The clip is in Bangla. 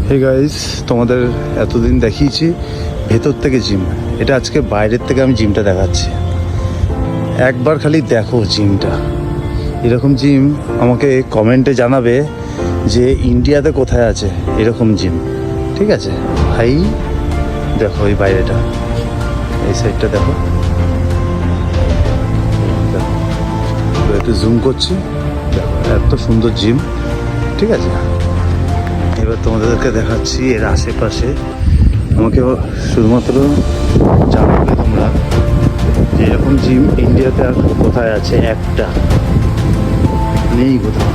হে গাইস, তোমাদের এতদিন দেখিয়েছি ভেতর থেকে জিম, এটা আজকে বাইরের থেকে আমি জিমটা দেখাচ্ছি। একবার খালি দেখো জিমটা, এরকম জিম আমাকে কমেন্টে জানাবে যে ইন্ডিয়াতে কোথায় আছে এরকম জিম। ঠিক আছে ভাই, দেখো এই বাইরেটা, এই সাইডটা দেখো, একটু জুম করছি, দেখো এত সুন্দর জিম। ঠিক আছে, এবার তোমাদেরকে দেখাচ্ছি এর আশেপাশে। আমাকে শুধুমাত্র জানাবে তোমরা যে এরকম জিম ইন্ডিয়াতে আর কোথায় আছে, একটা নেই কোথাও।